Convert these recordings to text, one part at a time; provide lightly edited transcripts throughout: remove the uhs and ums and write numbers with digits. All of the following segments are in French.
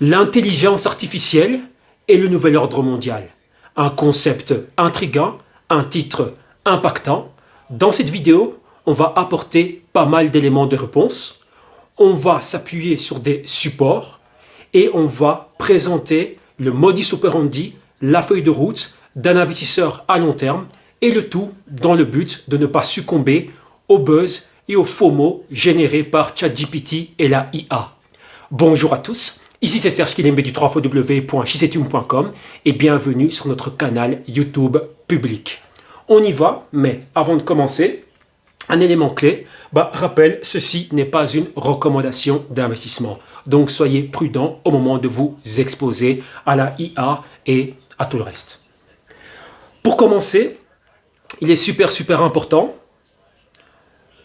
L'intelligence artificielle et le nouvel ordre mondial. Un concept intriguant, un titre impactant. Dans cette vidéo, on va apporter pas mal d'éléments de réponse. On va s'appuyer sur des supports et on va présenter le modus operandi, la feuille de route d'un investisseur à long terme et le tout dans le but de ne pas succomber au buzz et au FOMO générés par ChatGPT et la IA. Bonjour à tous. Ici c'est Serge Kilembe du www.chisetum.com et bienvenue sur notre canal YouTube public. On y va, mais avant de commencer, un élément clé, rappel, ceci n'est pas une recommandation d'investissement. Donc soyez prudents au moment de vous exposer à la IA et à tout le reste. Pour commencer, il est super important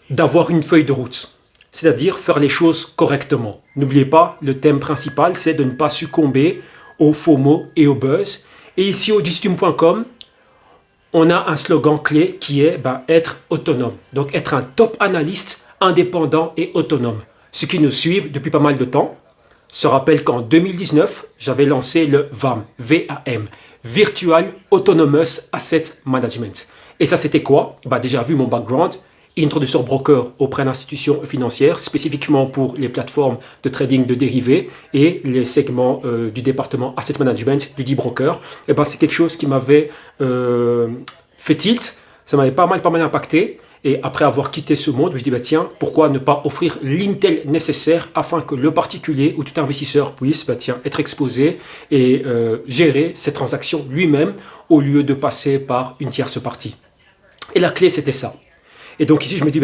d'avoir une feuille de route. C'est-à-dire faire les choses correctement. N'oubliez pas, le thème principal, c'est de ne pas succomber au FOMO et au buzz. Et ici, au chisetum.com, on a un slogan clé qui est être autonome. Donc, être un top analyste indépendant et autonome. Ceux qui nous suivent depuis pas mal de temps se rappellent qu'en 2019, j'avais lancé le VAM, V-A-M, Virtual Autonomous Asset Management. Et ça, c'était quoi? Déjà vu mon background, introducteur broker auprès d'institutions financières, spécifiquement pour les plateformes de trading de dérivés et les segments du département Asset Management du broker. C'est quelque chose qui m'avait fait tilt, ça m'avait pas mal impacté. Et après avoir quitté ce monde, je me dis tiens, pourquoi ne pas offrir l'intel nécessaire afin que le particulier ou tout investisseur puisse être exposé et gérer ses transactions lui-même au lieu de passer par une tierce partie. Et la clé, c'était ça. Et donc ici, je me dis,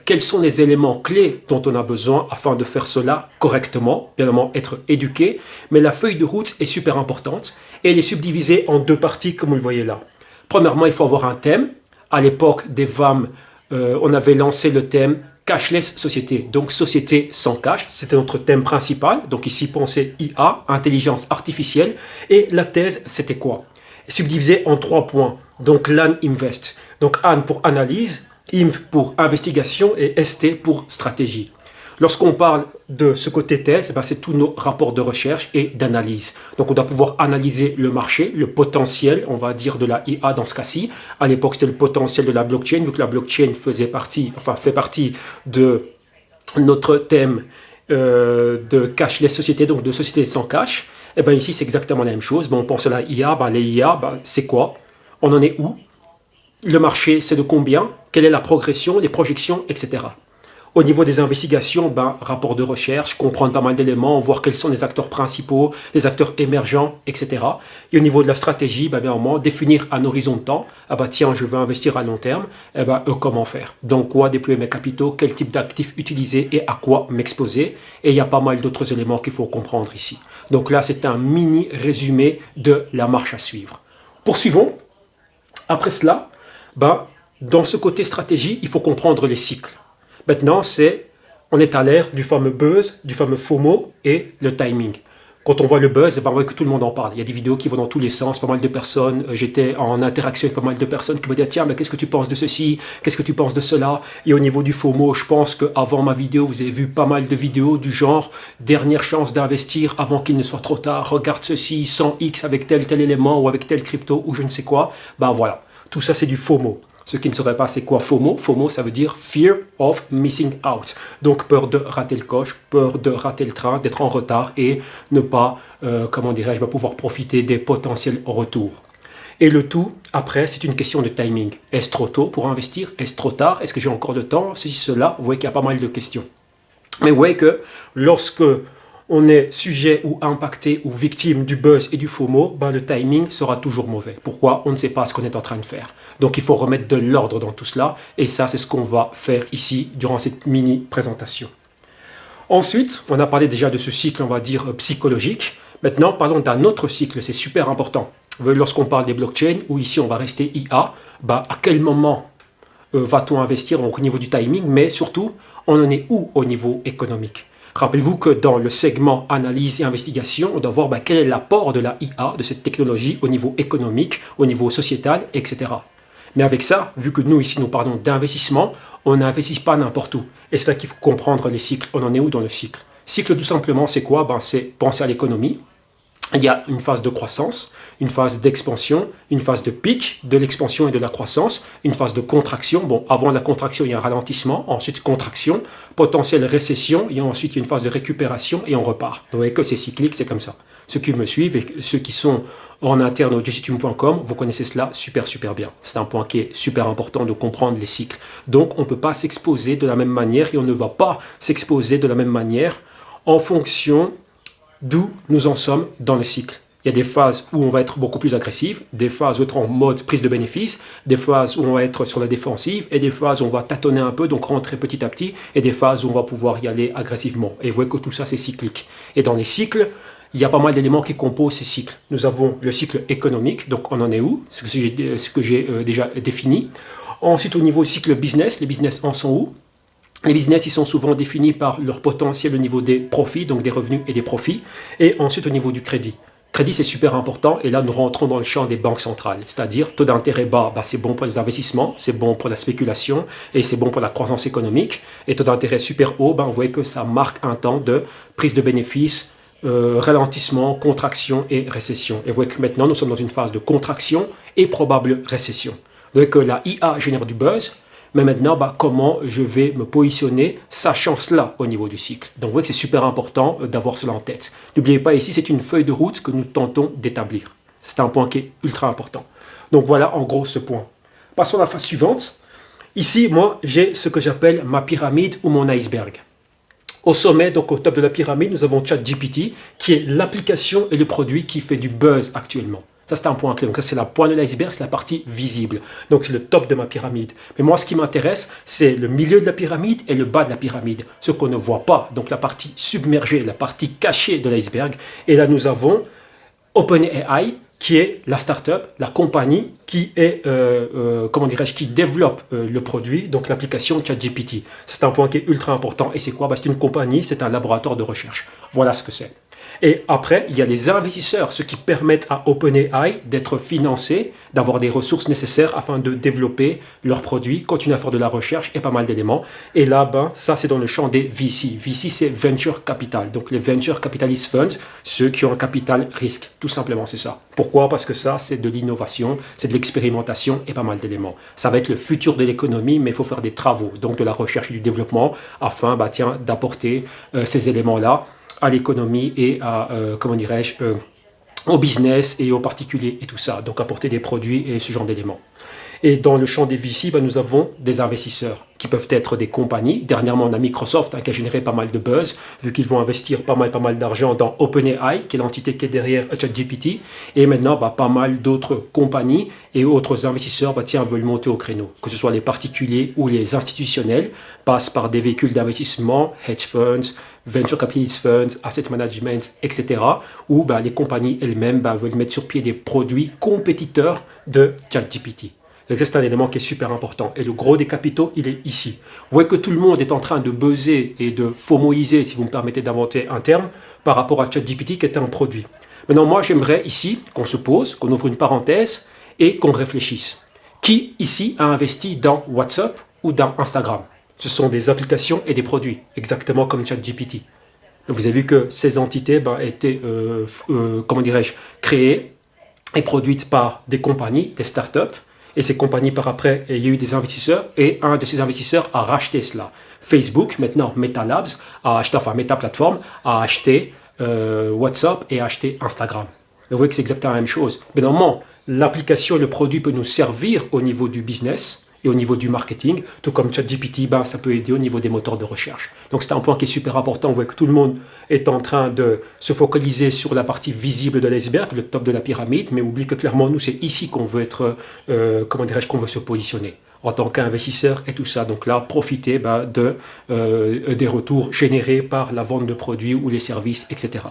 quels sont les éléments clés dont on a besoin afin de faire cela correctement? Bien évidemment, être éduqué. Mais la feuille de route est super importante et elle est subdivisée en deux parties, comme vous le voyez là. Premièrement, il faut avoir un thème. À l'époque des VAM, on avait lancé le thème Cashless Société, donc société sans cash. C'était notre thème principal. Donc ici, pensez IA, intelligence artificielle. Et la thèse, c'était quoi? Subdivisée en 3 points. Donc l'AN Invest. Donc AN pour analyse, INV pour investigation et ST pour stratégie. Lorsqu'on parle de ce côté thèse, c'est tous nos rapports de recherche et d'analyse. Donc on doit pouvoir analyser le marché, le potentiel, on va dire, de la IA dans ce cas-ci. À l'époque, c'était le potentiel de la blockchain, vu que la blockchain fait partie de notre thème de cashless société, donc de société sans cash. Et ici, c'est exactement la même chose. On pense à la IA, les IA, c'est quoi? On en est où? Le marché, c'est de combien? Quelle est la progression, les projections, etc. Au niveau des investigations, rapport de recherche, comprendre pas mal d'éléments, voir quels sont les acteurs principaux, les acteurs émergents, etc. Et au niveau de la stratégie, bien évidemment, définir un horizon de temps. Tiens, je veux investir à long terme. Comment faire? Dans quoi déployer mes capitaux? Quel type d'actifs utiliser et à quoi m'exposer? Et il y a pas mal d'autres éléments qu'il faut comprendre ici. Donc là, c'est un mini résumé de la marche à suivre. Poursuivons. Après cela, dans ce côté stratégie, il faut comprendre les cycles. Maintenant, on est à l'ère du fameux buzz, du fameux FOMO et le timing. Quand on voit le buzz, on voit que tout le monde en parle. Il y a des vidéos qui vont dans tous les sens, pas mal de personnes. J'étais en interaction avec pas mal de personnes qui me disent « Tiens, qu'est-ce que tu penses de ceci? Qu'est-ce que tu penses de cela ?» Et au niveau du FOMO, je pense qu'avant ma vidéo, vous avez vu pas mal de vidéos du genre « Dernière chance d'investir avant qu'il ne soit trop tard. Regarde ceci, 100x avec tel élément ou avec tel crypto ou je ne sais quoi. » Voilà. Tout ça, c'est du FOMO. Ceux qui ne sauraient pas, c'est quoi FOMO? FOMO, ça veut dire Fear of Missing Out. Donc, peur de rater le coche, peur de rater le train, d'être en retard et ne pas, pouvoir profiter des potentiels retours. Et le tout, après, c'est une question de timing. Est-ce trop tôt pour investir? Est-ce trop tard? Est-ce que j'ai encore le temps? Ceci, cela, vous voyez qu'il y a pas mal de questions. Mais vous voyez que lorsque on est sujet ou impacté ou victime du buzz et du FOMO, le timing sera toujours mauvais. Pourquoi? On ne sait pas ce qu'on est en train de faire. Donc, il faut remettre de l'ordre dans tout cela. Et ça, c'est ce qu'on va faire ici durant cette mini-présentation. Ensuite, on a parlé déjà de ce cycle, on va dire, psychologique. Maintenant, parlons d'un autre cycle, c'est super important. Lorsqu'on parle des blockchains, ou ici, on va rester IA, à quel moment va-t-on investir? Donc, au niveau du timing, mais surtout, on en est où au niveau économique? Rappelez-vous que dans le segment analyse et investigation, on doit voir quel est l'apport de la IA, de cette technologie au niveau économique, au niveau sociétal, etc. Mais avec ça, vu que nous ici nous parlons d'investissement, on n'investit pas n'importe où. Et c'est là qu'il faut comprendre les cycles. On en est où dans le cycle? Cycle, tout simplement, c'est quoi? C'est penser à l'économie. Il y a une phase de croissance, une phase d'expansion, une phase de pic de l'expansion et de la croissance, une phase de contraction. Bon, avant la contraction, il y a un ralentissement, ensuite contraction, potentielle récession, et ensuite il y a une phase de récupération et on repart. Vous voyez que c'est cyclique, c'est comme ça. Ceux qui me suivent et ceux qui sont en interne au jctune.com, vous connaissez cela super bien. C'est un point qui est super important de comprendre les cycles. Donc on ne peut pas s'exposer de la même manière et on ne va pas s'exposer de la même manière en fonction d'où nous en sommes dans le cycle. Il y a des phases où on va être beaucoup plus agressif, des phases où on va être en mode prise de bénéfice, des phases où on va être sur la défensive et des phases où on va tâtonner un peu, donc rentrer petit à petit, et des phases où on va pouvoir y aller agressivement. Et vous voyez que tout ça, c'est cyclique. Et dans les cycles, il y a pas mal d'éléments qui composent ces cycles. Nous avons le cycle économique, donc on en est où? Ce que j'ai déjà défini. Ensuite, au niveau du cycle business, les business en sont où? Les business, ils sont souvent définis par leur potentiel au niveau des profits, donc des revenus et des profits. Et ensuite, au niveau du crédit. Crédit, c'est super important. Et là, nous rentrons dans le champ des banques centrales. C'est-à-dire, taux d'intérêt bas, c'est bon pour les investissements, c'est bon pour la spéculation et c'est bon pour la croissance économique. Et taux d'intérêt super haut, vous voyez que ça marque un temps de prise de bénéfices, ralentissement, contraction et récession. Et vous voyez que maintenant, nous sommes dans une phase de contraction et probable récession. Vous voyez que la IA génère du buzz. Mais maintenant, comment je vais me positionner, sachant cela au niveau du cycle. Donc, vous voyez que c'est super important d'avoir cela en tête. N'oubliez pas, ici, c'est une feuille de route que nous tentons d'établir. C'est un point qui est ultra important. Donc, voilà en gros ce point. Passons à la phase suivante. Ici, moi, j'ai ce que j'appelle ma pyramide ou mon iceberg. Au sommet, donc au top de la pyramide, nous avons ChatGPT, qui est l'application et le produit qui fait du buzz actuellement. Ça, c'est un point clé. Donc ça, c'est la pointe de l'iceberg, c'est la partie visible. Donc c'est le top de ma pyramide. Mais moi, ce qui m'intéresse, c'est le milieu de la pyramide et le bas de la pyramide. Ce qu'on ne voit pas. Donc la partie submergée, la partie cachée de l'iceberg. Et là, nous avons OpenAI, qui est la startup, la compagnie qui est, qui développe le produit, donc l'application ChatGPT. C'est un point qui est ultra important. Et c'est quoi? C'est une compagnie, c'est un laboratoire de recherche. Voilà ce que c'est. Et après, il y a les investisseurs, ceux qui permettent à OpenAI d'être financés, d'avoir des ressources nécessaires afin de développer leurs produits, continuer à faire de la recherche et pas mal d'éléments. Et là, ça, c'est dans le champ des VC. VC, c'est Venture Capital. Donc, les Venture Capitalist Funds, ceux qui ont un capital risque. Tout simplement, c'est ça. Pourquoi? Parce que ça, c'est de l'innovation, c'est de l'expérimentation et pas mal d'éléments. Ça va être le futur de l'économie, mais il faut faire des travaux, donc de la recherche et du développement, afin d'apporter ces éléments-là à l'économie et à, au business et aux particuliers et tout ça. Donc apporter des produits et ce genre d'éléments. Et dans le champ des VC, nous avons des investisseurs qui peuvent être des compagnies. Dernièrement, on a Microsoft qui a généré pas mal de buzz, vu qu'ils vont investir pas mal d'argent dans OpenAI, qui est l'entité qui est derrière ChatGPT. Et maintenant, pas mal d'autres compagnies et autres investisseurs veulent monter au créneau. Que ce soit les particuliers ou les institutionnels, passent par des véhicules d'investissement, hedge funds, venture capitalist funds, asset management, etc. Où les compagnies elles-mêmes veulent mettre sur pied des produits compétiteurs de ChatGPT. Donc c'est un élément qui est super important. Et le gros des capitaux, il est ici. Vous voyez que tout le monde est en train de buzzer et de FOMOiser, si vous me permettez d'inventer un terme, par rapport à ChatGPT qui est un produit. Maintenant, moi, j'aimerais ici qu'on se pose, qu'on ouvre une parenthèse et qu'on réfléchisse. Qui ici a investi dans WhatsApp ou dans Instagram? Ce sont des applications et des produits, exactement comme ChatGPT. Vous avez vu que ces entités étaient créées et produites par des compagnies, des startups. Et ces compagnies, par après, il y a eu des investisseurs et un de ces investisseurs a racheté cela. Facebook, maintenant Meta Labs, Meta Platform, a acheté WhatsApp et a acheté Instagram. Vous voyez que c'est exactement la même chose. Mais normalement, l'application et le produit peut nous servir au niveau du business et au niveau du marketing, tout comme ChatGPT, ça peut aider au niveau des moteurs de recherche. Donc c'est un point qui est super important. Vous voyez que tout le monde est en train de se focaliser sur la partie visible de l'iceberg, le top de la pyramide, mais oublie que clairement, nous, c'est ici qu'on veut être, qu'on veut se positionner en tant qu'investisseur et tout ça. Donc là, profiter des retours générés par la vente de produits ou les services, etc.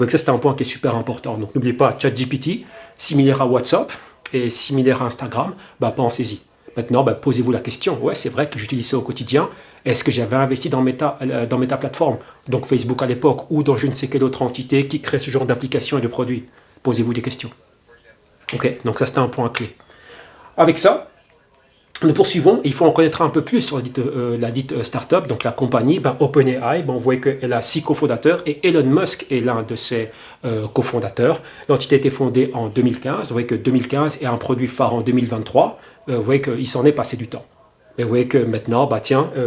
Donc ça, c'est un point qui est super important. Donc n'oubliez pas, ChatGPT, similaire à WhatsApp et similaire à Instagram, pensez-y. Maintenant, posez-vous la question. Ouais, c'est vrai que j'utilise ça au quotidien. Est-ce que j'avais investi dans Meta Platform, donc Facebook à l'époque, ou dans je ne sais quelle autre entité qui crée ce genre d'applications et de produits? Posez-vous des questions. Ok, donc ça, c'était un point clé. Avec ça, Nous poursuivons, il faut en connaître un peu plus sur la dite startup, donc la compagnie, OpenAI, on voit qu'elle a 6 cofondateurs et Elon Musk est l'un de ses cofondateurs. L'entité a été fondée en 2015, vous voyez que 2015 est un produit phare en 2023, vous voyez qu'il s'en est passé du temps. Et vous voyez que maintenant,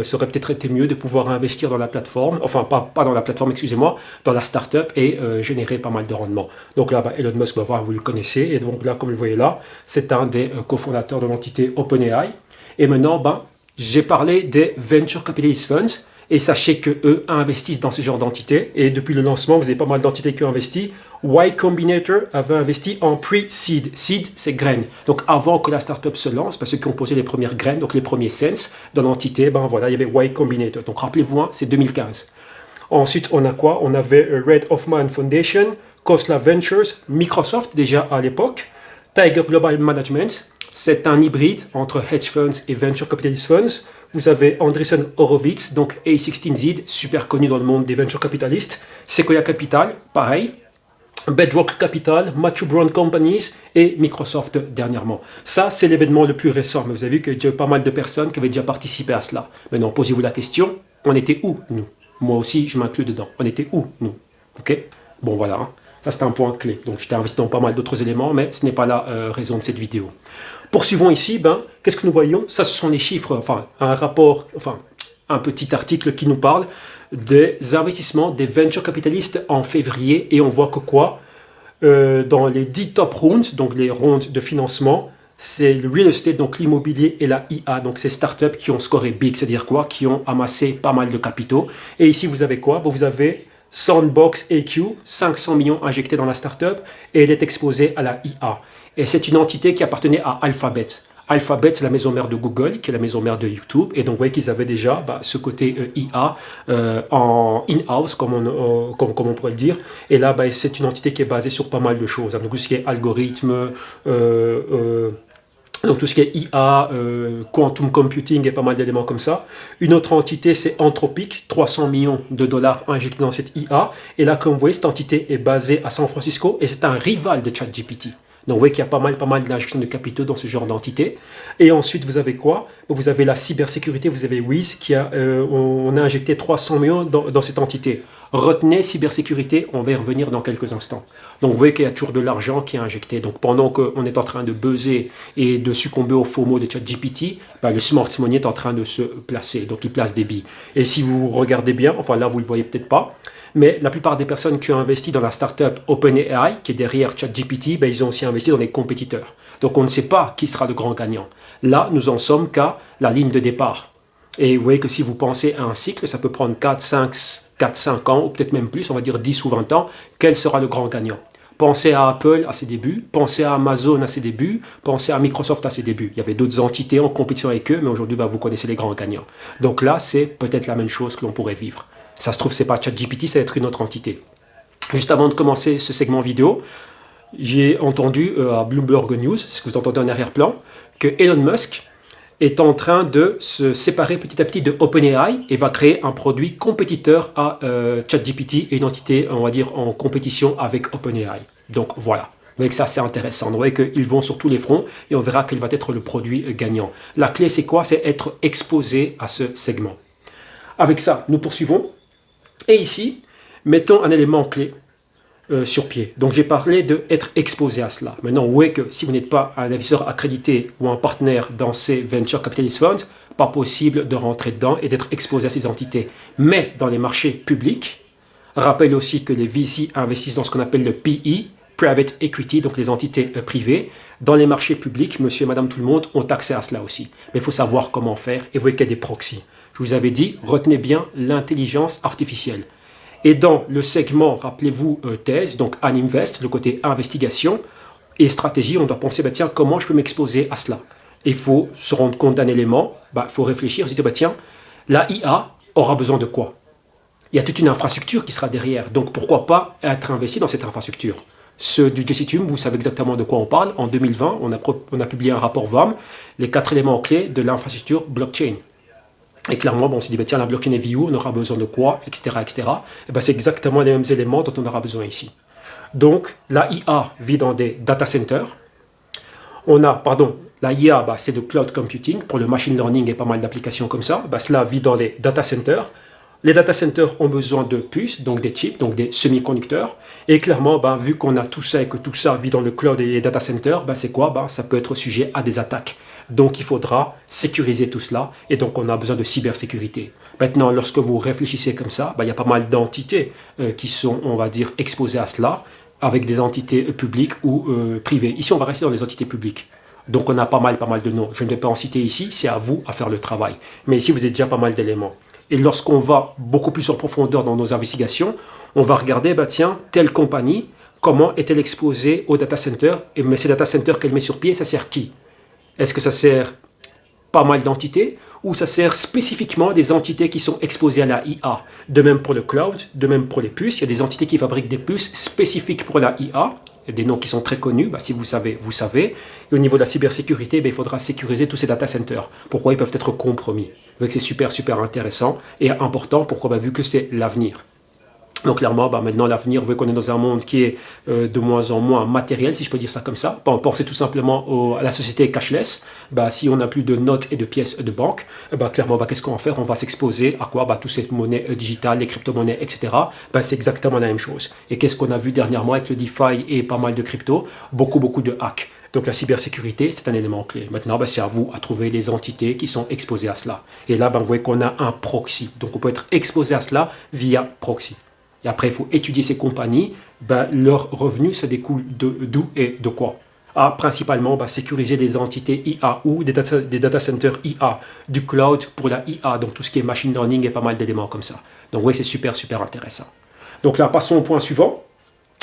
ça aurait peut-être été mieux de pouvoir investir dans la plateforme, enfin pas dans la plateforme, excusez-moi, dans la startup et générer pas mal de rendement. Donc là, Elon Musk, vous le connaissez, et donc là, comme vous le voyez là, c'est un des cofondateurs de l'entité OpenAI. Et maintenant, j'ai parlé des Venture Capitalist Funds, et sachez qu'eux investissent dans ce genre d'entités, et depuis le lancement, vous avez pas mal d'entités qui ont investi. Y Combinator avait investi en pre-seed. Seed, c'est graines. Donc avant que la startup se lance, ceux qui ont posé les premières graines, donc les premiers cents dans l'entité, il y avait Y Combinator. Donc rappelez-vous, c'est 2015. Ensuite, on a quoi? On avait Reid Hoffman Foundation, Khosla Ventures, Microsoft déjà à l'époque, Tiger Global Management. C'est un hybride entre hedge funds et venture capitalist funds. Vous avez Andreessen Horowitz, donc A16Z, super connu dans le monde des venture capitalistes. Sequoia Capital, pareil. Bedrock Capital, Matthew Brown Companies et Microsoft dernièrement. Ça, c'est l'événement le plus récent. Mais vous avez vu qu'il y a eu pas mal de personnes qui avaient déjà participé à cela. Maintenant, posez-vous la question, on était où, nous? Moi aussi, je m'inclus dedans. On était où, nous? Ok? Bon, voilà. Ça, c'est un point clé. Donc, j'étais investi dans pas mal d'autres éléments, mais ce n'est pas la raison de cette vidéo. Poursuivons ici, qu'est-ce que nous voyons? Ça, ce sont les chiffres, un rapport, un petit article qui nous parle des investissements des venture capitalistes en février. Et on voit que quoi? Dans les 10 top rounds, donc les rounds de financement, c'est le real estate, donc l'immobilier et la IA, donc ces startups qui ont scoré big, c'est-à-dire quoi? Qui ont amassé pas mal de capitaux. Et ici, vous avez quoi? Vous avez Sandbox AQ, 500 millions injectés dans la startup, et elle est exposée à la IA. Et c'est une entité qui appartenait à Alphabet. Alphabet, c'est la maison mère de Google, qui est la maison mère de YouTube. Et donc, vous voyez qu'ils avaient déjà ce côté IA en in-house, comme on pourrait le dire. Et là, c'est une entité qui est basée sur pas mal de choses. Donc, tout ce qui est algorithme, donc tout ce qui est IA, quantum computing et pas mal d'éléments comme ça. Une autre entité, c'est Anthropic, 300 millions de dollars injectés dans cette IA. Et là, comme vous voyez, cette entité est basée à San Francisco et c'est un rival de ChatGPT. Donc vous voyez qu'il y a pas mal d'injection de capitaux dans ce genre d'entité. Et ensuite, vous avez quoi? Vous avez la cybersécurité, vous avez Wiz, on a injecté 300 millions dans cette entité. Retenez cybersécurité, on va y revenir dans quelques instants. Donc vous voyez qu'il y a toujours de l'argent qui est injecté. Donc pendant qu'on est en train de buzzer et de succomber aux faux mots de ChatGPT, le smart money est en train de se placer. Donc il place des billes. Et si vous regardez bien, là vous ne le voyez peut-être pas, mais la plupart des personnes qui ont investi dans la startup OpenAI, qui est derrière ChatGPT, ils ont aussi investi dans des compétiteurs. Donc on ne sait pas qui sera le grand gagnant. Là, nous en sommes qu'à la ligne de départ. Et vous voyez que si vous pensez à un cycle, ça peut prendre 4, 5 ans, ou peut-être même plus, on va dire 10 ou 20 ans, quel sera le grand gagnant? Pensez à Apple à ses débuts, pensez à Amazon à ses débuts, pensez à Microsoft à ses débuts. Il y avait d'autres entités en compétition avec eux, mais aujourd'hui, vous connaissez les grands gagnants. Donc là, c'est peut-être la même chose que l'on pourrait vivre. Ça se trouve, c'est pas ChatGPT, ça va être une autre entité. Juste avant de commencer ce segment vidéo, j'ai entendu à Bloomberg News, c'est ce que vous entendez en arrière-plan, que Elon Musk est en train de se séparer petit à petit de OpenAI et va créer un produit compétiteur à ChatGPT et une entité, on va dire, en compétition avec OpenAI. Donc voilà. Vous voyez que ça, c'est intéressant. Vous voyez qu'ils vont sur tous les fronts et on verra quel va être le produit gagnant. La clé, c'est quoi? C'est être exposé à ce segment. Avec ça, nous poursuivons. Et ici, mettons un élément clé sur pied. Donc j'ai parlé d'être exposé à cela. Maintenant, vous voyez que si vous n'êtes pas un investisseur accrédité ou un partenaire dans ces Venture Capitalist Funds, pas possible de rentrer dedans et d'être exposé à ces entités. Mais dans les marchés publics, rappelle aussi que les VC investissent dans ce qu'on appelle le PE, Private Equity, donc les entités privées. Dans les marchés publics, monsieur et madame tout le monde ont accès à cela aussi. Mais il faut savoir comment faire et vous voyez qu'il y a des proxys. Je vous avais dit, retenez bien l'intelligence artificielle. Et dans le segment, rappelez-vous, thèse, donc Animvest, le côté investigation et stratégie, on doit penser, tiens, comment je peux m'exposer à cela? Il faut se rendre compte d'un élément, il faut réfléchir, se dire, tiens, la IA aura besoin de quoi? Il y a toute une infrastructure qui sera derrière, donc pourquoi pas être investi dans cette infrastructure? Ceux du JCTUM, vous savez exactement de quoi on parle. En 2020, on a publié un rapport VAM, les 4 éléments clés de l'infrastructure blockchain. Et clairement, on s'est dit, tiens, la blockchain est VU, on aura besoin de quoi, etc. etc. Et c'est exactement les mêmes éléments dont on aura besoin ici. Donc, la IA vit dans des data centers. On a, La IA, c'est le cloud computing pour le machine learning et pas mal d'applications comme ça. Cela vit dans les data centers. Les data centers ont besoin de puces, donc des chips, donc des semi-conducteurs. Et clairement, vu qu'on a tout ça et que tout ça vit dans le cloud et les data centers, c'est quoi? Ça peut être sujet à des attaques. Donc il faudra sécuriser tout cela et donc on a besoin de cybersécurité. Maintenant, lorsque vous réfléchissez comme ça, il y a pas mal d'entités qui sont, on va dire, exposées à cela, avec des entités publiques ou privées. Ici, on va rester dans les entités publiques. Donc on a pas mal de noms. Je ne vais pas en citer ici, c'est à vous à faire le travail. Mais ici, vous avez déjà pas mal d'éléments. Et lorsqu'on va beaucoup plus en profondeur dans nos investigations, on va regarder, tiens, telle compagnie, comment est-elle exposée au data center? Mais ces data centers qu'elle met sur pied, ça sert qui? Est-ce que ça sert pas mal d'entités ou ça sert spécifiquement des entités qui sont exposées à la IA? De même pour le cloud, de même pour les puces, il y a des entités qui fabriquent des puces spécifiques pour la IA. Il y a des noms qui sont très connus, si vous savez, vous savez. Et au niveau de la cybersécurité, il faudra sécuriser tous ces data centers. Pourquoi ils peuvent être compromis? Donc c'est super intéressant et important. Pourquoi? Vu que c'est l'avenir. Donc clairement, maintenant l'avenir, vous voyez qu'on est dans un monde qui est de moins en moins matériel, si je peux dire ça comme ça. Pensez tout simplement à la société cashless. Si on n'a plus de notes et de pièces de banque, clairement, qu'est-ce qu'on va faire? On va s'exposer à quoi? Toutes ces monnaies digitales, les crypto-monnaies, etc. C'est exactement la même chose. Et qu'est-ce qu'on a vu dernièrement avec le DeFi et pas mal de crypto? Beaucoup de hacks. Donc la cybersécurité, c'est un élément clé. Maintenant, c'est à vous à trouver les entités qui sont exposées à cela. Et là, vous voyez qu'on a un proxy. Donc on peut être exposé à cela via proxy. Et après, il faut étudier ces compagnies. Leurs revenus, ça découle d'où et de quoi? Principalement, sécuriser des entités IA ou des data centers IA, du cloud pour la IA, donc tout ce qui est machine learning et pas mal d'éléments comme ça. Donc oui, c'est super intéressant. Donc là, passons au point suivant.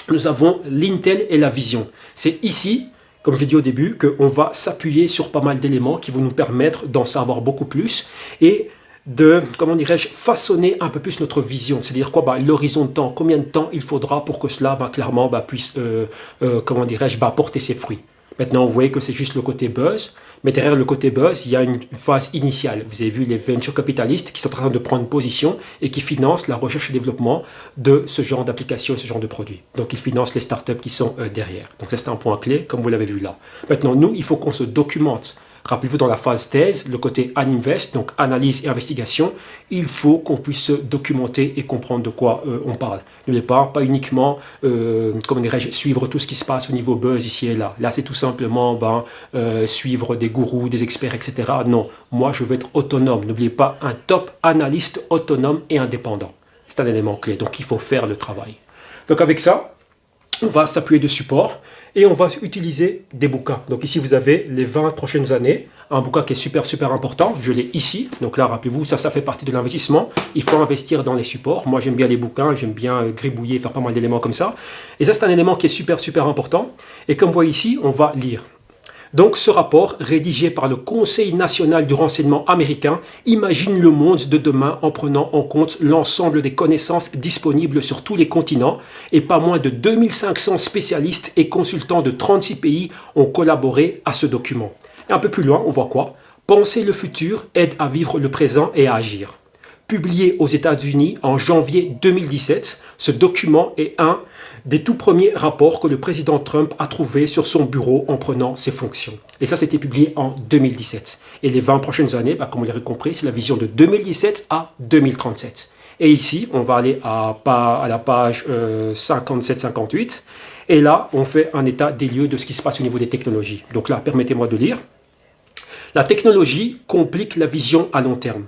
Nous avons l'Intel et la vision. C'est ici, comme je l'ai dit au début, qu'on va s'appuyer sur pas mal d'éléments qui vont nous permettre d'en savoir beaucoup plus et de, comment dirais-je, façonner un peu plus notre vision. C'est-à-dire quoi? L'horizon de temps, combien de temps il faudra pour que cela, clairement, puisse, comment dirais-je, porter ses fruits. Maintenant, vous voyez que c'est juste le côté buzz, mais derrière le côté buzz, il y a une phase initiale. Vous avez vu les venture capitalistes qui sont en train de prendre position et qui financent la recherche et développement de ce genre d'applications et ce genre de produits. Donc, ils financent les startups qui sont derrière. Donc, ça, c'est un point clé, comme vous l'avez vu là. Maintenant, nous, il faut qu'on se documente. Rappelez-vous, dans la phase thèse, le côté Aninvest, donc analyse et investigation, il faut qu'on puisse se documenter et comprendre de quoi on parle. N'oubliez pas uniquement, comment dirais-je, suivre tout ce qui se passe au niveau buzz ici et là. Là, c'est tout simplement suivre des gourous, des experts, etc. Non, moi, je veux être autonome. N'oubliez pas, un top analyste autonome et indépendant. C'est un élément clé, donc il faut faire le travail. Donc avec ça, on va s'appuyer de support. Et on va utiliser des bouquins. Donc ici, vous avez les 20 prochaines années. Un bouquin qui est super important. Je l'ai ici. Donc là, rappelez-vous, ça fait partie de l'investissement. Il faut investir dans les supports. Moi, j'aime bien les bouquins. J'aime bien gribouiller, faire pas mal d'éléments comme ça. Et ça, c'est un élément qui est super important. Et comme vous voyez ici, on va lire. Donc ce rapport, rédigé par le Conseil national du renseignement américain, imagine le monde de demain en prenant en compte l'ensemble des connaissances disponibles sur tous les continents et pas moins de 2500 spécialistes et consultants de 36 pays ont collaboré à ce document. Et un peu plus loin, on voit quoi? Penser le futur aide à vivre le présent et à agir. Publié aux États-Unis en janvier 2017, ce document est un des tout premiers rapports que le président Trump a trouvé sur son bureau en prenant ses fonctions. Et ça, c'était publié en 2017. Et les 20 prochaines années, comme vous l'avez compris, c'est la vision de 2017 à 2037. Et ici, on va aller à la page 57-58. Et là, on fait un état des lieux de ce qui se passe au niveau des technologies. Donc là, permettez-moi de lire. La technologie complique la vision à long terme.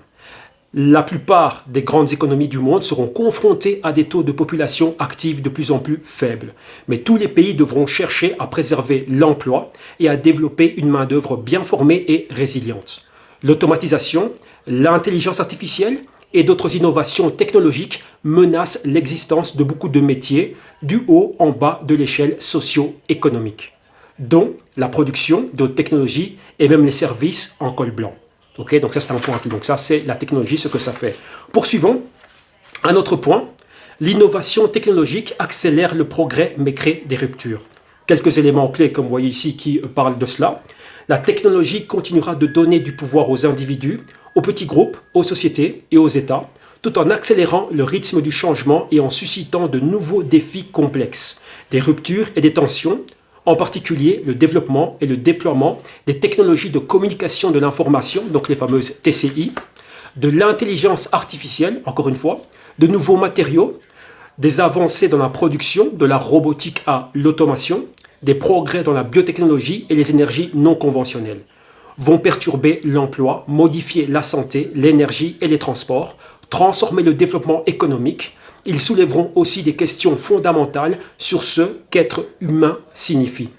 La plupart des grandes économies du monde seront confrontées à des taux de population active de plus en plus faibles. Mais tous les pays devront chercher à préserver l'emploi et à développer une main-d'œuvre bien formée et résiliente. L'automatisation, l'intelligence artificielle et d'autres innovations technologiques menacent l'existence de beaucoup de métiers du haut en bas de l'échelle socio-économique, dont la production de technologies et même les services en col blanc. Okay, donc ça c'est un point. Donc ça c'est la technologie, ce que ça fait. Poursuivons. Un autre point. L'innovation technologique accélère le progrès mais crée des ruptures. Quelques éléments clés comme vous voyez ici qui parlent de cela. La technologie continuera de donner du pouvoir aux individus, aux petits groupes, aux sociétés et aux États, tout en accélérant le rythme du changement et en suscitant de nouveaux défis complexes. Des ruptures et des tensions en particulier le développement et le déploiement des technologies de communication de l'information, donc les fameuses TCI, de l'intelligence artificielle, encore une fois, de nouveaux matériaux, des avancées dans la production, de la robotique à l'automation, des progrès dans la biotechnologie et les énergies non conventionnelles vont perturber l'emploi, modifier la santé, l'énergie et les transports, transformer le développement économique. Ils soulèveront aussi des questions fondamentales sur ce qu'être humain signifie.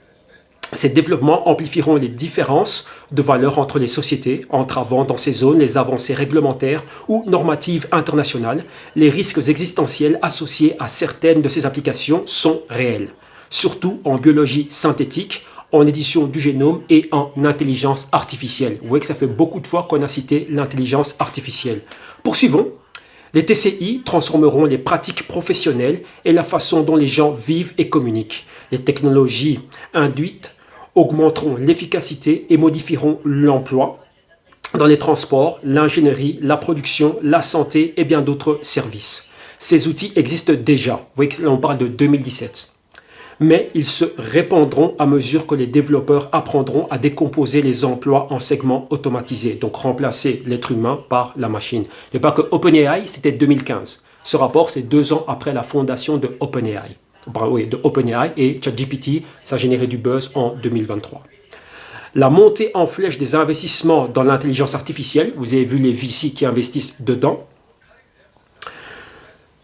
Ces développements amplifieront les différences de valeurs entre les sociétés, entravant dans ces zones les avancées réglementaires ou normatives internationales. Les risques existentiels associés à certaines de ces applications sont réels, surtout en biologie synthétique, en édition du génome et en intelligence artificielle. Vous voyez que ça fait beaucoup de fois qu'on a cité l'intelligence artificielle. Poursuivons. Les TCI transformeront les pratiques professionnelles et la façon dont les gens vivent et communiquent. Les technologies induites augmenteront l'efficacité et modifieront l'emploi dans les transports, l'ingénierie, la production, la santé et bien d'autres services. Ces outils existent déjà. Vous voyez que là on parle de 2017. Mais ils se répandront à mesure que les développeurs apprendront à décomposer les emplois en segments automatisés, donc remplacer l'être humain par la machine. Et pas que OpenAI, c'était 2015. Ce rapport, c'est 2 ans après la fondation de OpenAI. Oui, de OpenAI et ChatGPT, ça a généré du buzz en 2023. La montée en flèche des investissements dans l'intelligence artificielle, vous avez vu les VC qui investissent dedans.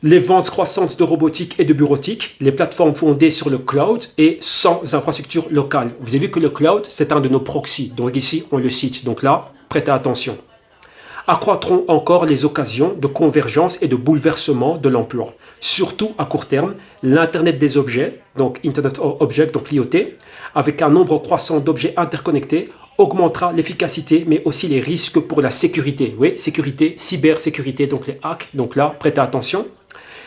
Les ventes croissantes de robotique et de bureautique, les plateformes fondées sur le cloud et sans infrastructure locale. Vous avez vu que le cloud, c'est un de nos proxys. Donc ici, on le cite. Donc là, prêtez attention. Accroîtront encore les occasions de convergence et de bouleversement de l'emploi. Surtout à court terme, l'Internet des objets, donc Internet of Objects, donc l'IoT, avec un nombre croissant d'objets interconnectés, augmentera l'efficacité, mais aussi les risques pour la sécurité. Oui, sécurité, cybersécurité, donc les hacks. Donc là, prêtez attention.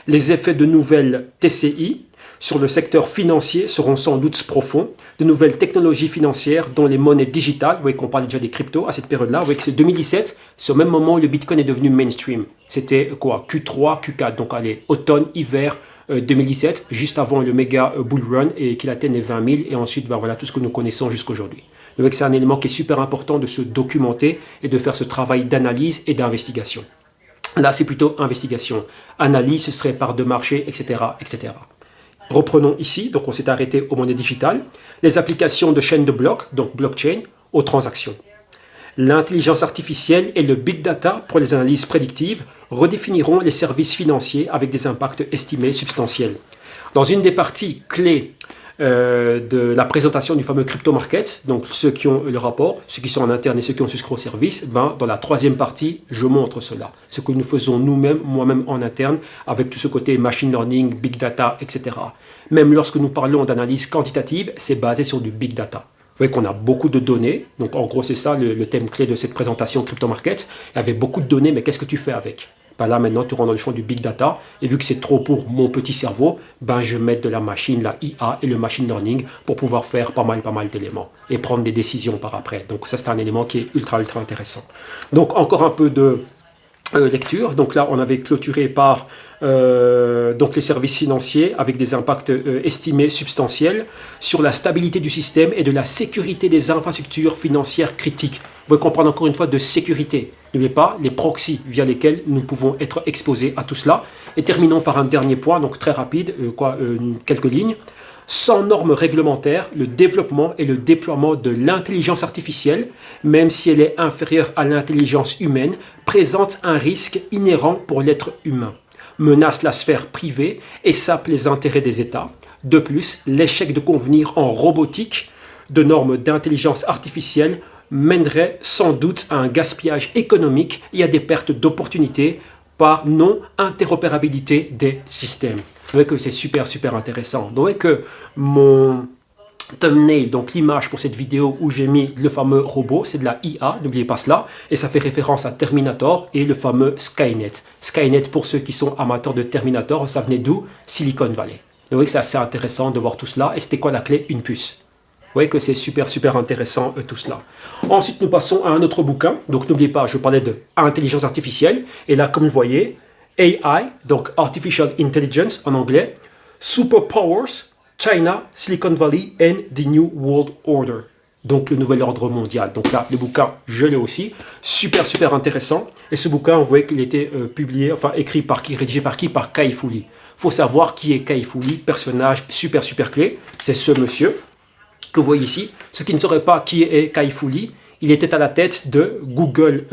Les effets de nouvelles TCI sur le secteur financier seront sans doute profonds. De nouvelles technologies financières, dont les monnaies digitales. Vous voyez qu'on parle déjà des cryptos à cette période-là. Vous voyez que c'est 2017, c'est au même moment où le Bitcoin est devenu mainstream. C'était quoi? Q3, Q4, donc allez, automne, hiver 2017, juste avant le méga bull run et qu'il atteigne les 20 000. Et ensuite, ben voilà tout ce que nous connaissons jusqu'aujourd'hui. Vous voyez que c'est un élément qui est super important de se documenter et de faire ce travail d'analyse et d'investigation. Là, c'est plutôt investigation. Analyse, ce serait part de marché, etc., etc. Reprenons ici, donc on s'est arrêté aux monnaies digitales, les applications de chaînes de blocs, donc blockchain, aux transactions. L'intelligence artificielle et le big data pour les analyses prédictives redéfiniront les services financiers avec des impacts estimés substantiels. Dans une des parties clés de la présentation du fameux crypto market, donc ceux qui ont le rapport, ceux qui sont en interne et ceux qui ont souscrit au service, ben, dans la troisième partie, je montre cela. Ce que nous faisons nous-mêmes, moi-même en interne, avec tout ce côté machine learning, big data, etc. Même lorsque nous parlons d'analyse quantitative, c'est basé sur du big data. Vous voyez qu'on a beaucoup de données, donc en gros c'est ça le thème clé de cette présentation crypto market. Il y avait beaucoup de données, mais qu'est-ce que tu fais avec? Ben là maintenant tu rentres dans le champ du big data et vu que c'est trop pour mon petit cerveau, ben je mets de la machine, la IA et le machine learning pour pouvoir faire pas mal d'éléments et prendre des décisions par après. Donc ça c'est un élément qui est ultra intéressant. Donc encore un peu de lecture. Donc là on avait clôturé par donc les services financiers avec des impacts estimés substantiels sur la stabilité du système et de la sécurité des infrastructures financières critiques. Vous pouvez comprendre encore une fois de sécurité. N'oubliez pas les proxys via lesquels nous pouvons être exposés à tout cela. Et terminons par un dernier point, donc très rapide, quelques lignes. Sans normes réglementaires, le développement et le déploiement de l'intelligence artificielle, même si elle est inférieure à l'intelligence humaine, présente un risque inhérent pour l'être humain, menace la sphère privée et sape les intérêts des États. De plus, l'échec de convenir en robotique de normes d'intelligence artificielle mènerait sans doute à un gaspillage économique et à des pertes d'opportunités par non-interopérabilité des systèmes. Vous voyez que c'est super intéressant. Vous voyez que mon thumbnail, donc l'image pour cette vidéo où j'ai mis le fameux robot, c'est de la IA, n'oubliez pas cela, et ça fait référence à Terminator et le fameux Skynet. Skynet, pour ceux qui sont amateurs de Terminator, ça venait d'où? Silicon Valley. Vous voyez que c'est assez intéressant de voir tout cela. Et c'était quoi la clé? Une puce. Vous voyez que c'est super intéressant tout cela. Ensuite, nous passons à un autre bouquin. Donc, n'oubliez pas, je parlais de intelligence artificielle. Et là, comme vous voyez, AI, donc Artificial Intelligence en anglais, Superpowers China, Silicon Valley and the New World Order. Donc le nouvel ordre mondial. Donc là, le bouquin, je l'ai aussi. Super, super intéressant. Et ce bouquin, on voit qu'il était publié, enfin écrit par qui, rédigé par qui? Par Kai Fu Lee. Faut savoir qui est Kai Fu Lee, personnage super, super clé. C'est ce monsieur que vous voyez ici. Ceux qui ne sauraient pas qui est Kai Fu Lee, il était à la tête de Google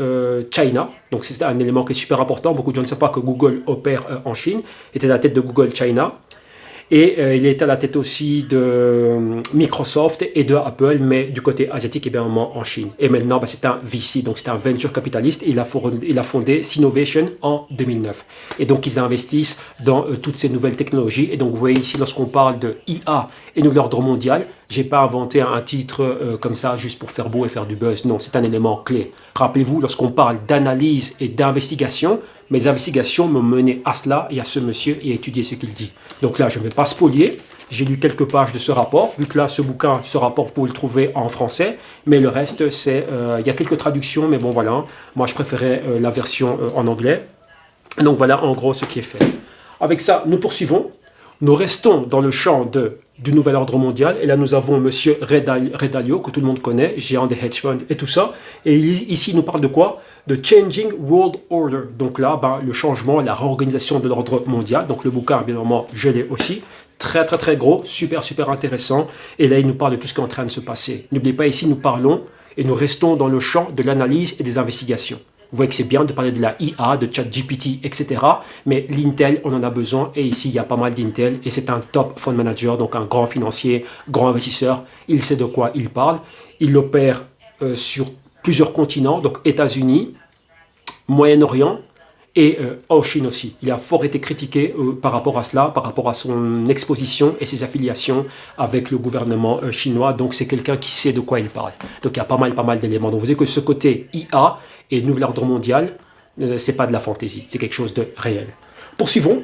China. Donc c'est un élément qui est super important. Beaucoup de gens ne savent pas que Google opère en Chine. Il était à la tête de Google China. Et il est à la tête aussi de Microsoft et de Apple, mais du côté asiatique et bien en Chine. Et maintenant, c'est un VC, donc c'est un venture capitaliste. Il a fondé Sinovation en 2009. Et donc, ils investissent dans toutes ces nouvelles technologies. Et donc, vous voyez ici, lorsqu'on parle de IA et nouvel ordre mondial, je n'ai pas inventé un titre comme ça juste pour faire beau et faire du buzz. Non, c'est un élément clé. Rappelez-vous, lorsqu'on parle d'analyse et d'investigation, mes investigations m'ont mené à cela et à ce monsieur et à étudier ce qu'il dit. Donc là, je ne vais pas spolier. J'ai lu quelques pages de ce rapport. Vu que là, ce bouquin, ce rapport, vous pouvez le trouver en français. Mais le reste, c'est... il y a quelques traductions, mais bon, voilà. Moi, je préférais la version en anglais. Donc voilà, en gros, ce qui est fait. Avec ça, nous poursuivons. Nous restons dans le champ du nouvel ordre mondial. Et là, nous avons monsieur Ray Dalio, que tout le monde connaît, géant des hedge funds et tout ça. Et ici, il nous parle de quoi? De Changing World Order. Donc là, le changement, la réorganisation de l'ordre mondial. Donc le bouquin, bien évidemment, je l'ai aussi. Très, très, très gros, super, super intéressant. Et là, il nous parle de tout ce qui est en train de se passer. N'oubliez pas, ici, nous parlons et nous restons dans le champ de l'analyse et des investigations. Vous voyez que c'est bien de parler de la IA, de ChatGPT, etc. Mais l'Intel, on en a besoin. Et ici, il y a pas mal d'Intel. Et c'est un top fund manager, donc un grand financier, grand investisseur. Il sait de quoi il parle. Il opère sur plusieurs continents, donc États-Unis, Moyen-Orient et en Chine aussi. Il a fort été critiqué par rapport à cela, par rapport à son exposition et ses affiliations avec le gouvernement chinois. Donc c'est quelqu'un qui sait de quoi il parle. Donc il y a pas mal d'éléments. Donc vous voyez que ce côté IA et nouvel ordre mondial, c'est pas de la fantaisie, c'est quelque chose de réel. Poursuivons.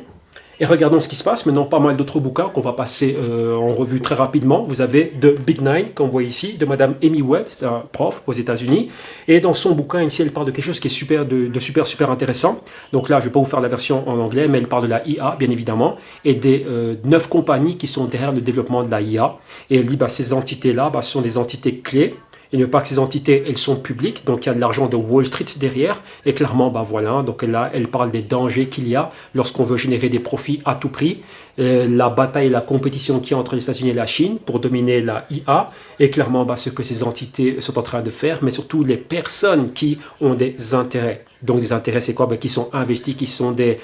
Et regardons ce qui se passe. Maintenant, pas mal d'autres bouquins qu'on va passer en revue très rapidement. Vous avez The Big Nine, comme vous voyez ici, de Madame Amy Webb, c'est un prof aux États-Unis. Et dans son bouquin, ici, elle parle de quelque chose qui est super intéressant. Donc là, je ne vais pas vous faire la version en anglais, mais elle parle de la IA, bien évidemment, et des 9 compagnies qui sont derrière le développement de la IA. Et elle dit, ces entités-là, ce sont des entités clés. Et ne pas que ces entités, elles sont publiques, donc il y a de l'argent de Wall Street derrière, et clairement, voilà, donc là, elle parle des dangers qu'il y a lorsqu'on veut générer des profits à tout prix, la bataille et la compétition qu'il y a entre les États-Unis et la Chine pour dominer la IA, et clairement, ce que ces entités sont en train de faire, mais surtout les personnes qui ont des intérêts. Donc des intérêts, c'est quoi? Qui sont investis, qui sont des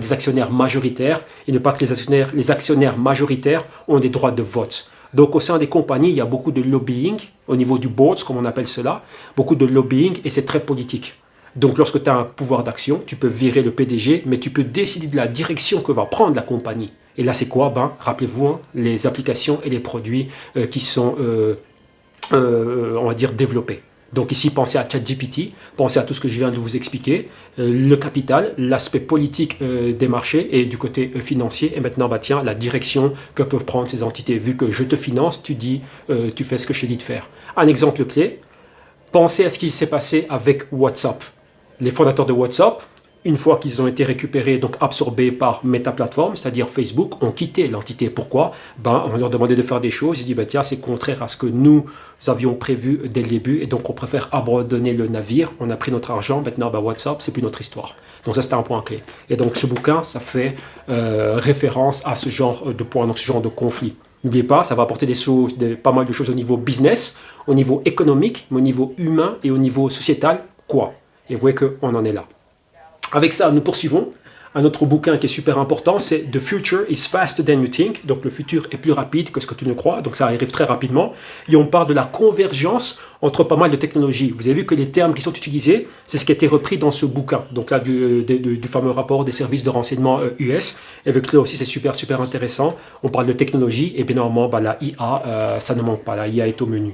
actionnaires majoritaires, et ne pas que les actionnaires majoritaires ont des droits de vote. Donc au sein des compagnies, il y a beaucoup de lobbying au niveau du board, comme on appelle cela, beaucoup de lobbying et c'est très politique. Donc lorsque tu as un pouvoir d'action, tu peux virer le PDG, mais tu peux décider de la direction que va prendre la compagnie. Et là c'est quoi? Rappelez-vous, les applications et les produits qui sont, on va dire, développés. Donc ici, pensez à ChatGPT, pensez à tout ce que je viens de vous expliquer, le capital, l'aspect politique des marchés et du côté financier. Et maintenant, tiens, la direction que peuvent prendre ces entités. Vu que je te finance, tu fais ce que je te dis de faire. Un exemple clé, pensez à ce qui s'est passé avec WhatsApp. Les fondateurs de WhatsApp, une fois qu'ils ont été récupérés, donc absorbés par Meta Platform, c'est-à-dire Facebook, ont quitté l'entité. Pourquoi? On leur demandait de faire des choses. Ils disent, tiens, c'est contraire à ce que nous avions prévu dès le début, et donc on préfère abandonner le navire. On a pris notre argent, maintenant, WhatsApp, c'est plus notre histoire. Donc ça, c'était un point clé. Et donc ce bouquin, ça fait référence à ce genre de point, donc ce genre de conflit. N'oubliez pas, ça va apporter pas mal de choses au niveau business, au niveau économique, mais au niveau humain et au niveau sociétal, quoi? Et vous voyez qu'on en est là. Avec ça, nous poursuivons. Un autre bouquin qui est super important, c'est The Future is Faster Than You Think. Donc le futur est plus rapide que ce que tu ne crois. Donc ça arrive très rapidement. Et on parle de la convergence entre pas mal de technologies. Vous avez vu que les termes qui sont utilisés, c'est ce qui a été repris dans ce bouquin. Donc là, du fameux rapport des services de renseignement US. Et avec là aussi, c'est super intéressant. On parle de technologie. Et bien normalement, la IA, ça ne manque pas. La IA est au menu.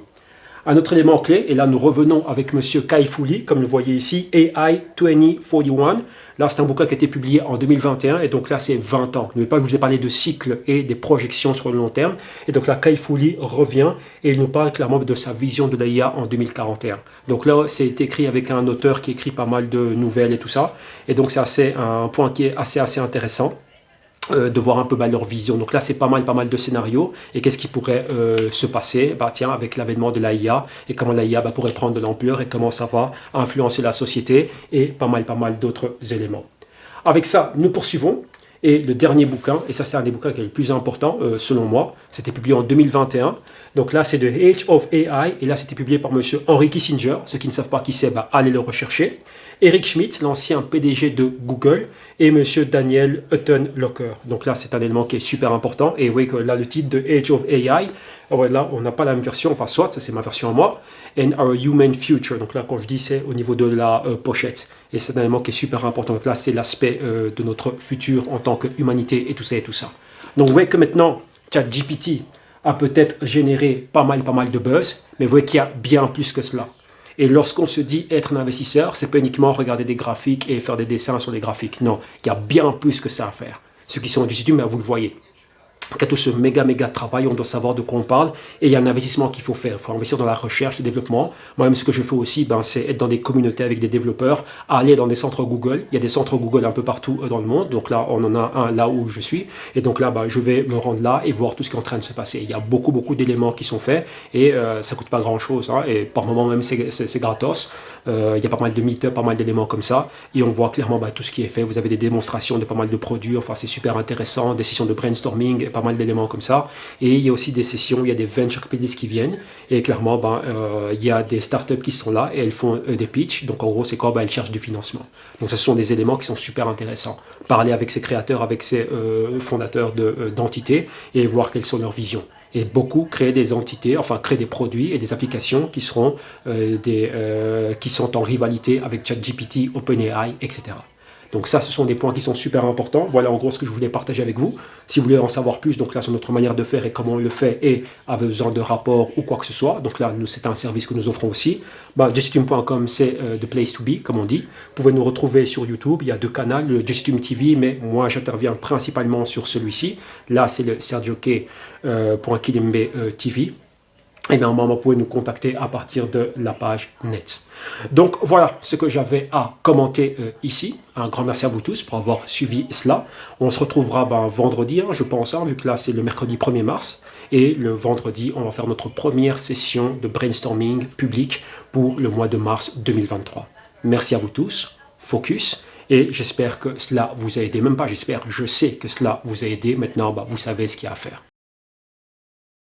Un autre élément clé, et là nous revenons avec monsieur Kai Fu Lee, comme vous le voyez ici, AI 2041. Là c'est un bouquin qui a été publié en 2021 et donc là c'est 20 ans. N'oubliez pas que je vous ai parlé de cycles et des projections sur le long terme. Et donc là Kai Fu Lee revient et il nous parle clairement de sa vision de l'IA en 2041. Donc là c'est écrit avec un auteur qui écrit pas mal de nouvelles et tout ça. Et donc c'est un point qui est assez intéressant. de voir un peu leur vision. Donc là, c'est pas mal de scénarios. Et qu'est-ce qui pourrait se passer tiens, avec l'avènement de l'AIA et comment l'AIA pourrait prendre de l'ampleur et comment ça va influencer la société et pas mal d'autres éléments. Avec ça, nous poursuivons. Et le dernier bouquin, et ça c'est un des bouquins qui est le plus important selon moi, c'était publié en 2021. Donc là c'est The Age of AI, et là c'était publié par monsieur Henry Kissinger. Ceux qui ne savent pas qui c'est, allez le rechercher. Eric Schmidt, l'ancien PDG de Google, et monsieur Daniel Hutton-Locker. Donc là c'est un élément qui est super important. Et vous voyez que là le titre de Age of AI, là on n'a pas la même version, enfin soit, ça c'est ma version à moi, and Our Human Future. Donc là quand je dis c'est au niveau de la pochette. Et c'est un élément qui est super important. Donc là c'est l'aspect de notre futur en tant qu'humanité et tout ça et tout ça. Donc vous voyez que maintenant ChatGPT a peut-être généré pas mal de buzz, mais vous voyez qu'il y a bien plus que cela. Et lorsqu'on se dit être un investisseur, c'est pas uniquement regarder des graphiques et faire des dessins sur les graphiques. Non, il y a bien plus que ça à faire. Ceux qui sont du YouTube, vous le voyez. Il y a tout ce méga travail, on doit savoir de quoi on parle, et il y a un investissement qu'il faut faire. Il faut investir dans la recherche, le développement. Moi-même, ce que je fais aussi, c'est être dans des communautés avec des développeurs, aller dans des centres Google. Il y a des centres Google un peu partout dans le monde. Donc là, on en a un là où je suis. Et donc là, je vais me rendre là et voir tout ce qui est en train de se passer. Il y a beaucoup d'éléments qui sont faits, et ça coûte pas grand-chose. Et par moment même, c'est gratos. Il y a pas mal de meet-up, pas mal d'éléments comme ça. Et on voit clairement tout ce qui est fait. Vous avez des démonstrations de pas mal de produits. Enfin, c'est super intéressant. Des sessions de brainstorming, pas mal d'éléments comme ça. Et il y a aussi des sessions, il y a des venture capitalists qui viennent. Et clairement, il y a des startups qui sont là et elles font des pitchs. Donc en gros, c'est quoi? Elles cherchent du financement. Donc ce sont des éléments qui sont super intéressants. Parler avec ces créateurs, avec ces fondateurs d'entités et voir quelles sont leurs visions. Et beaucoup créer des entités, enfin créer des produits et des applications qui seront qui sont en rivalité avec ChatGPT, OpenAI, etc. Donc ça, ce sont des points qui sont super importants. Voilà en gros ce que je voulais partager avec vous. Si vous voulez en savoir plus, donc là sur notre manière de faire et comment on le fait et avez besoin de rapports ou quoi que ce soit, donc là nous c'est un service que nous offrons aussi. Jessitum.com c'est the place to be comme on dit. Vous pouvez nous retrouver sur YouTube, il y a 2 canaux, le Jessitum TV, mais moi j'interviens principalement sur celui-ci. Là c'est le sergioke.kilimbe TV. Et bien, vous pouvez nous contacter à partir de la page net. Donc, voilà ce que j'avais à commenter ici. Un grand merci à vous tous pour avoir suivi cela. On se retrouvera vendredi, je pense, vu que là, c'est le mercredi 1er mars. Et le vendredi, on va faire notre première session de brainstorming public pour le mois de mars 2023. Merci à vous tous. Focus. Et j'espère que cela vous a aidé. Même pas j'espère, je sais que cela vous a aidé. Maintenant, vous savez ce qu'il y a à faire.